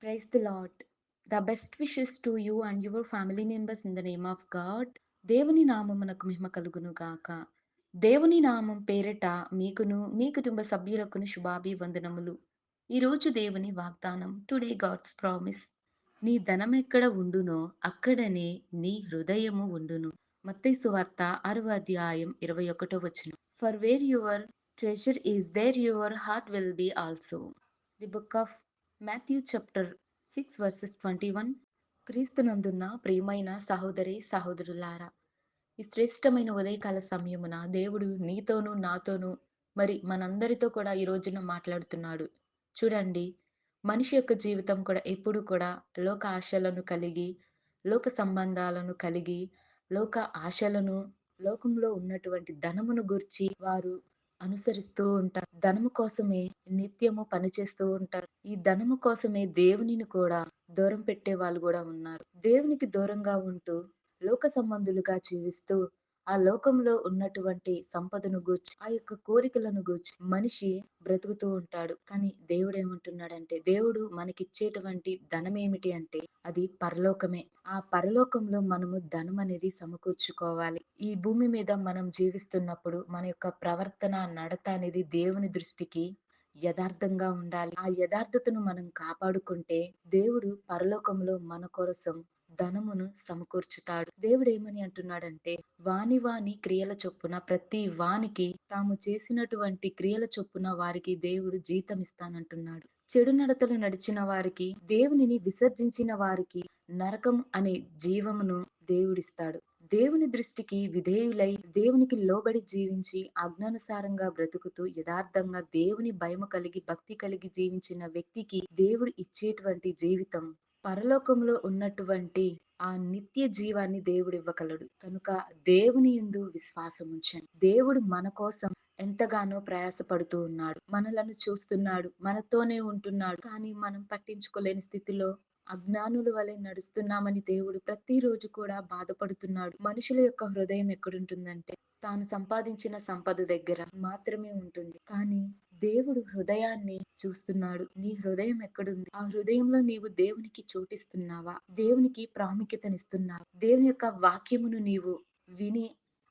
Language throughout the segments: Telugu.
Praise the Lord. The best wishes to you and your family members in the name of God. దేవుని నామమునకు మహిమ కలుగును గాక. దేవుని నామం పేరిట మీకును మీ కుటుంబ సభ్యులకును శుభాభివందనములు. ఈరోజు దేవుని వాగ్దానం టుడే గాడ్స్ ప్రామిస్. నీ ధనం ఎక్కడ ఉండునో అక్కడనే నీ హృదయము ఉండును. మత్తయి సువార్త 6వ అధ్యాయం 21వ వచనం. For where your treasure is there your heart will be also. The book of Matthew chapter 6 verses 21. క్రీస్తునందున్న ప్రియమైన సహోదరి సహోదరులారా, ఈ శ్రేష్టమైన ఉదయకాల సమయమున దేవుడు నీతోనూ నాతోనూ మరి మనందరితో కూడా ఈ రోజున మాట్లాడుతున్నాడు. చూడండి, మనిషి యొక్క జీవితం కూడా ఎప్పుడు కూడా లోక ఆశలను కలిగి, లోక సంబంధాలను కలిగి, లోక ఆశలను, లోకంలో ఉన్నటువంటి ధనమును గూర్చి వారు అనుసరిస్తూ ఉంటారు. ధనము కోసమే నిత్యము పనిచేస్తూ ఉంటారు. ఈ ధనము కోసమే దేవునిని కూడా దూరం పెట్టే వాళ్ళు గూడా ఉన్నారు. దేవునికి దూరంగా ఉంటూ లోక సంబంధులుగా జీవిస్తూ ఆ లోకంలో ఉన్నటువంటి సంపదను గూర్చి, ఆ యొక్క కోరికలను గూర్చి మనిషి బ్రతుకుతూ ఉంటాడు. కానీ దేవుడేమంటున్నాడంటే, దేవుడు మనకిచ్చేటువంటి ధనమేమిటి అంటే అది పరలోకమే. ఆ పరలోకంలో మనము ధనం అనేది సమకూర్చుకోవాలి. ఈ భూమి మీద మనం జీవిస్తున్నప్పుడు మన యొక్క ప్రవర్తన, నడత అనేది దేవుని దృష్టికి యథార్థంగా ఉండాలి. ఆ యథార్థతను మనం కాపాడుకుంటే దేవుడు పరలోకంలో మన కోసం ధనమును సమకూర్చుతాడు. దేవుడు ఏమని అంటున్నాడంటే, వాని వాని క్రియల చొప్పున ప్రతి వానికి తాము చేసినటువంటి క్రియల చొప్పున వారికి దేవుడు జీతం ఇస్తానంటున్నాడు. చెడు నడతలు నడిచిన వారికి, దేవునిని విసర్జించిన వారికి నరకం అనే జీవమును దేవుడిస్తాడు. దేవుని దృష్టికి విధేయులై దేవునికి లోబడి జీవించి ఆజ్ఞానుసారంగా బ్రతుకుతూ యథార్థంగా దేవుని భయము కలిగి భక్తి కలిగి జీవించిన వ్యక్తికి దేవుడు ఇచ్చేటువంటి జీవితం పరలోకంలో ఉన్నటువంటి ఆ నిత్య జీవాన్ని దేవుడు ఇవ్వగలడు. కనుక దేవుని యందు విశ్వాసం ఉంచండి. దేవుడు మన కోసం ఎంతగానో ప్రయాసపడుతూ ఉన్నాడు. మనలను చూస్తున్నాడు, మనతోనే ఉంటున్నాడు. కానీ మనం పట్టించుకోలేని స్థితిలో అజ్ఞానుల వలె నడుస్తున్నామని దేవుడు ప్రతిరోజు కూడా బాధపడుతున్నాడు. మనుషుల యొక్క హృదయం ఎక్కడుంటుందంటే తాను సంపాదించిన సంపద దగ్గర మాత్రమే ఉంటుంది. కానీ దేవుడు హృదయాన్ని చూస్తున్నాడు. నీ హృదయం ఎక్కడుంది? ఆ హృదయంలో నీవు దేవునికి చోటిస్తున్నావా? దేవునికి ప్రాముఖ్యతనిస్తున్నావా? దేవుని యొక్క వాక్యమును నీవు విని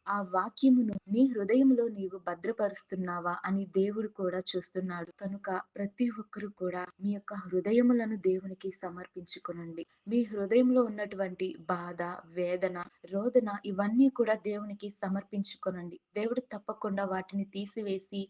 ఆ వాక్యమును నీ హృదయంలో నీవు భద్రపరుస్తున్నావా అని దేవుడు కూడా చూస్తున్నాడు. కనుక ప్రతి ఒక్కరు కూడా మీ యొక్క హృదయములను దేవునికి సమర్పించుకొనండి. మీ హృదయంలో ఉన్నటువంటి బాధ, వేదన, రోదన ఇవన్నీ కూడా దేవునికి సమర్పించుకొనండి. దేవుడు తప్పకుండా వాటిని తీసివేసి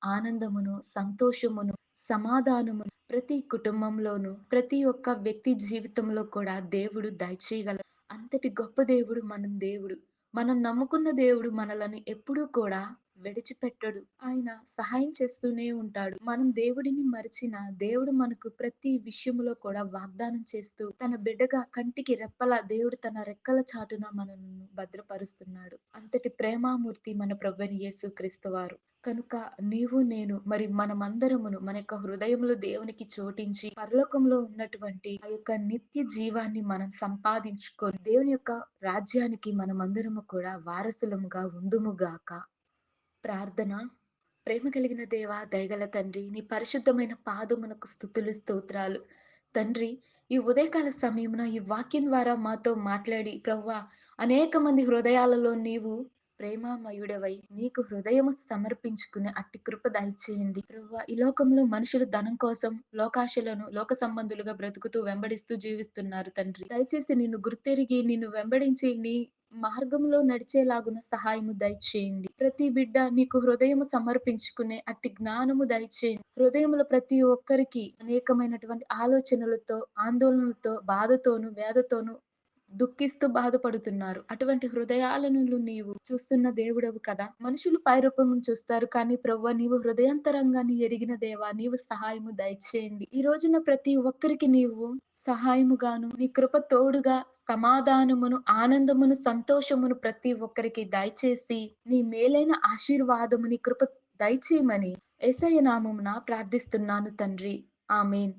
ఆనందమును, సంతోషమును, సమాధానమును ప్రతి కుటుంబంలోను, ప్రతి ఒక్క వ్యక్తి జీవితంలో కూడా దేవుడు దయచేయగలడు. అంతటి గొప్ప దేవుడు మన దేవుడు. మనం నమ్ముకున్న దేవుడు మనలను ఎప్పుడూ కూడా విడిచిపెట్టడు. ఆయన సహాయం చేస్తూనే ఉంటాడు. మనం దేవుడిని మరిచిన దేవుడు మనకు ప్రతి విషయములో కూడా వాగ్దానం చేస్తూ తన బిడ్డగా కంటికి రెప్పలా దేవుడు తన రెక్కల చాటున మనల్ని భద్రపరుస్తున్నాడు. అంతటి ప్రేమామూర్తి మన ప్రభువైన యేసుక్రీస్తు వారు. కనుక నీవు నేను మరి మనమందరమును మన యొక్క హృదయంలో దేవునికి చోటించి పరలోకంలో ఉన్నటువంటి ఆ యొక్క నిత్య జీవాన్ని మనం సంపాదించుకొని దేవుని యొక్క రాజ్యానికి మనమందరము కూడా వారసులముగా ఉందుముగాక. ప్రార్థన. ప్రేమ కలిగిన దేవా, దయగల తండ్రి, నీ పరిశుద్ధమైన పాదమునకు స్తుతులు, స్తోత్రాలు. తండ్రి, ఈ ఉదయకాల సమయమున ఈ వాక్యం ద్వారా మాతో మాట్లాడి ప్రభువా, అనేక మంది హృదయాలలో నీవు ప్రేమామయుడవై నీకు హృదయము సమర్పించుకునే అట్టి కృప దయచేయండి. ప్రభువా, ఈ లోకంలో మనుషులు ధనం కోసం లోకాశలను లోక సంబంధులుగా బ్రతుకుతూ వెంబడిస్తూ జీవిస్తున్నారు తండ్రి. దయచేసి నిన్ను గుర్తెరిగి నిన్ను వెంబడించి నీ మార్గంలో నడిచేలాగున సహాయము దయచేయండి. ప్రతి బిడ్డ నీకు హృదయము సమర్పించుకునే అట్టి జ్ఞానము దయచేయండి. హృదయములో ప్రతి ఒక్కరికి అనేకమైనటువంటి ఆలోచనలతో, ఆందోళనలతో, బాధతోను, వేదతోను దుఃఖిస్తూ బాధపడుతున్నారు. అటువంటి హృదయాలను నీవు చూస్తున్న దేవుడవు కదా. మనుషులు పైరూపమును చూస్తారు, కానీ ప్రభువా, నీవు హృదయాంతరంగాన్ని ఎరిగిన దేవా, నీవు సహాయము దయచేయండి. ఈ రోజున ప్రతి ఒక్కరికి నీవు సహాయముగాను, నీ కృప తోడుగా సమాధానమును, ఆనందమును, సంతోషమును ప్రతి ఒక్కరికి దయచేసి నీ మేలైన ఆశీర్వాదము, నీ కృప దయచేయమని యేసయ్య నామమున ప్రార్థిస్తున్నాను తండ్రి. ఆమేన్.